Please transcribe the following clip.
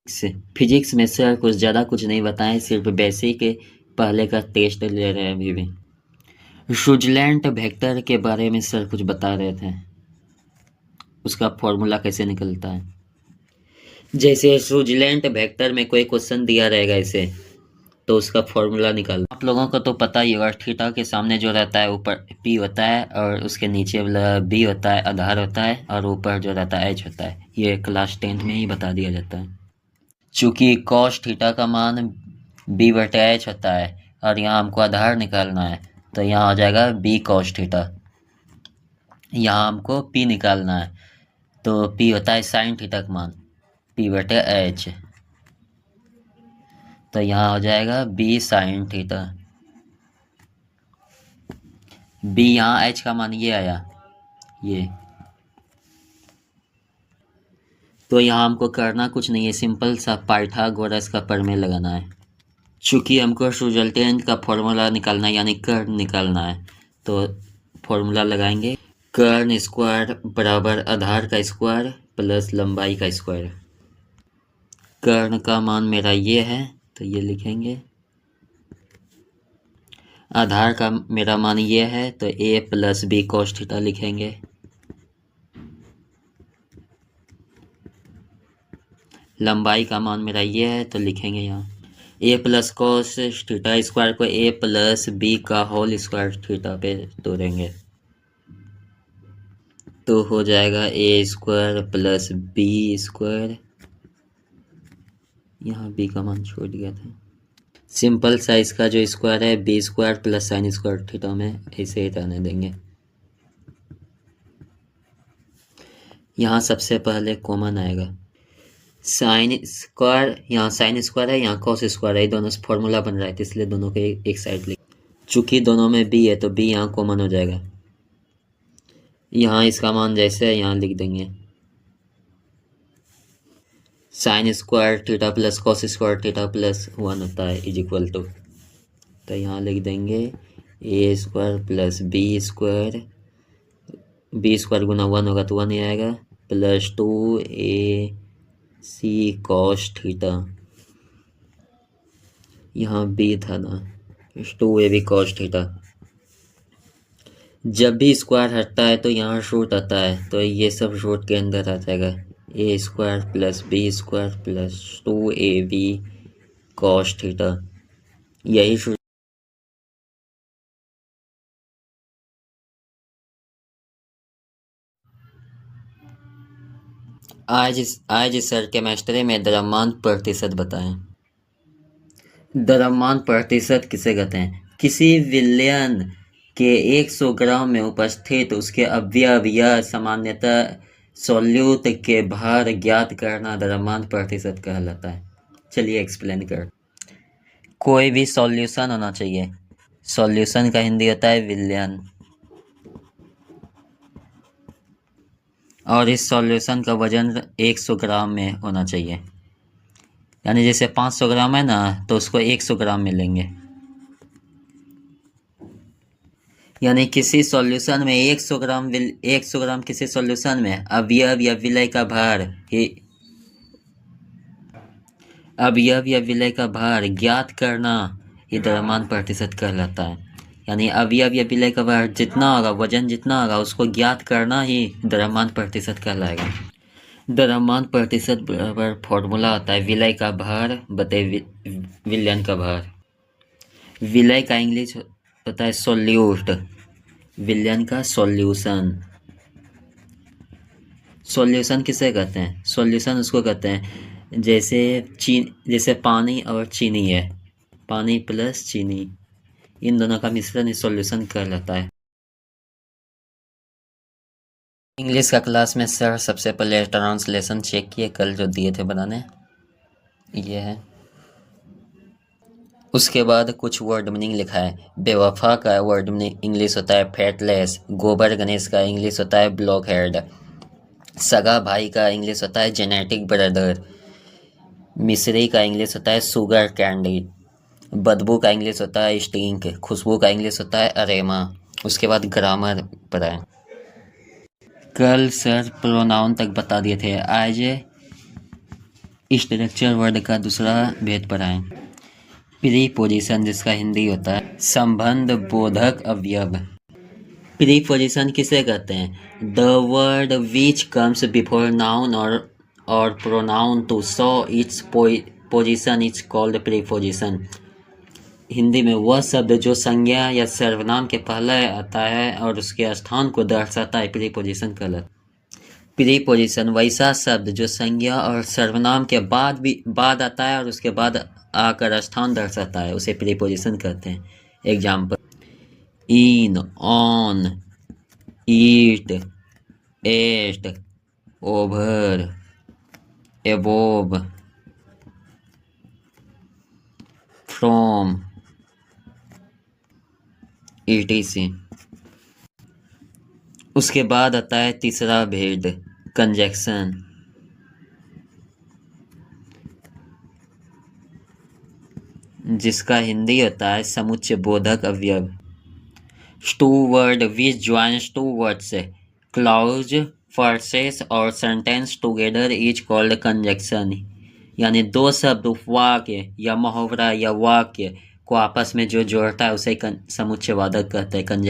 Physics में sir कुछ ज़्यादा कुछ नहीं बताएं, सिर्फ बेसिक पहले का टेस्ट ले रहे हैं अभी भी। स्विट्ज़रलैंड वेक्टर के बारे में सर कुछ बता रहे थे, उसका फॉर्मूला कैसे निकलता है। जैसे स्विट्ज़रलैंड वेक्टर में कोई क्वेश्चन दिया रहेगा इसे, तो उसका फॉर्मूला निकाल। आप लोगों को तो पता ही होगा, थीटा के सामने जो रहता है ऊपर पी होता है और उसके नीचे बी होता है, आधार होता है, और ऊपर जो रहता है एच होता है। ये क्लास 10 में ही बता दिया जाता है। चूँकि कॉस थीटा का मान बी बटे एच होता है और यहाँ हमको आधार निकालना है, तो यहाँ हो जाएगा बी कॉस थीटा। यहाँ हमको पी निकालना है, तो पी होता है साइन थीटा का मान, पी बटे एच, तो यहाँ हो जाएगा बी साइन थीटा। बी यहाँ एच का मान ये आया, ये। तो यहाँ हमको करना कुछ नहीं है, सिंपल सा पाइथागोरस का प्रमेय लगाना है। चूँकि हमको स्विट्ज़रलैंड का फॉर्मूला निकालना है, यानी कर्ण निकालना है, तो फॉर्मूला लगाएंगे। कर्ण स्क्वायर बराबर आधार का स्क्वायर प्लस लंबाई का स्क्वायर। कर्ण का मान मेरा ये है, तो ये लिखेंगे। आधार का मेरा मान ये है, तो ए प्लस बी कॉस थीटा लिखेंगे। लंबाई का मान मेरा ये है, तो लिखेंगे यहाँ ए प्लस कॉस थीटा स्क्वायर को ए प्लस बी का होल स्क्वायर थीटा पे तोड़ेंगे, तो हो जाएगा A square plus B square. यहाँ बी का मान छोड़ दिया था। सिंपल सा इसका जो स्क्वायर है B square plus sine square theta में ऐसे ही रहने देंगे। यहाँ सबसे पहले कॉमन आएगा साइन स्क्वायर, यहाँ साइन स्क्वायर है, यहाँ कॉस स्क्वायर है, दोनों से फॉर्मूला बन रहा है, तो इसलिए दोनों के एक साइड लिख। चूँकि दोनों में बी है तो बी यहाँ कॉमन हो जाएगा। यहाँ इसका मान जैसे है यहाँ लिख देंगे, sign square theta plus cos square theta plus 1 होता है इज इक्वल टू, तो यहाँ लिख देंगे A square plus B square, B square गुना 1 होगा तो 1 ही आएगा, प्लस 2 सी कॉस थीटा। यहाँ बी था ना, 2 कॉस थीटा। जब भी स्क्वायर हटता है तो यहाँ रूट आता है, तो ये सब रूट के अंदर आ जाएगा। A square plus B square plus 2ab cos theta, यही रूट। आज सर केमिस्ट्री में द्रव्यमान प्रतिशत बताएं। द्रव्यमान प्रतिशत किसे कहते हैं? किसी विलयन के 100 ग्राम में उपस्थित उसके अवयव या सामान्यतः सॉल्यूट के भार ज्ञात करना द्रव्यमान प्रतिशत कहलाता है। चलिए एक्सप्लेन कर। कोई भी सॉल्यूशन होना चाहिए, सॉल्यूशन का हिंदी होता है विलयन, और इस सॉल्यूशन का वजन 100 ग्राम में होना चाहिए। यानी जैसे 500 ग्राम है ना, तो उसको 100 ग्राम में लेंगे। यानी किसी सॉल्यूशन में 100 ग्राम किसी सॉल्यूशन में अवयव या विलय का भार ज्ञात करना, ये द्रव्यमान प्रतिशत कहलाता है। यानी अवयव या विलय का भार जितना होगा, वजन जितना होगा, उसको ज्ञात करना ही द्रव्यमान प्रतिशत कहलाएगा। द्रव्यमान प्रतिशत बराबर फॉर्मूला होता है विलय का भार बटे विलयन का भार। विलय का इंग्लिश होता है सॉल्यूट, विलयन का सॉल्यूशन। सॉल्यूशन किसे कहते हैं? सॉल्यूशन उसको कहते हैं जैसे पानी और चीनी है, पानी प्लस चीनी, इन दोनों का मिश्रण सॉल्यूशन कहलाता है। इंग्लिश का क्लास में सर सबसे पहले ट्रांसलेशन चेक किए, कल जो दिए थे बनाने, ये है। उसके बाद कुछ वर्ड मीनिंग लिखा है। बेवफा का वर्ड मीनिंग इंग्लिश होता है फेटलेस। गोबर गणेश का इंग्लिश होता है ब्लॉक हेड। सगा भाई का इंग्लिश होता है जेनेटिक ब्रदर। मिश्री का इंग्लिश होता है शुगर कैंडी। बदबू का इंग्लिश होता है स्टिंक। खुशबू का इंग्लिश होता है अरेमा। उसके बाद ग्रामर पढ़ाएं। कल सर प्रोनाउन तक बता दिए थे, आज स्ट्रक्चर वर्ड का दूसरा भेद पढ़ाएं। प्रीपोजिशन, जिसका हिंदी होता है संबंध बोधक अवयव। प्रीपोजिशन किसे कहते हैं? The word which comes before noun और pronoun to show its position is called preposition. Hindi में वह शब्द जो संज्ञा या सर्वनाम के पहले आता है और उसके स्थान को दर्शाता है, प्रीपोजिशन कहलाता है। प्रीपोजिशन वैसा शब्द जो संज्ञा और सर्वनाम के बाद आता है और उसके बाद आकर स्थान दर्शाता है, उसे प्रीपोजिशन कहते हैं। Example: in, on, eat, at, over, above, from, etc। उसके बाद आता है तीसरा भेद, कंजक्शन। जिसका हिंदी होता है समुच्चय बोधक अवयव। Two word which joins two words, clause, phrases और sentence together is called conjunction. यानी दो शब्द, वाक्य या मुहावरा या वाक्य को आपस में जो जोड़ता है उसे समुच्चय वादक कहते हैं, कंजक्शन।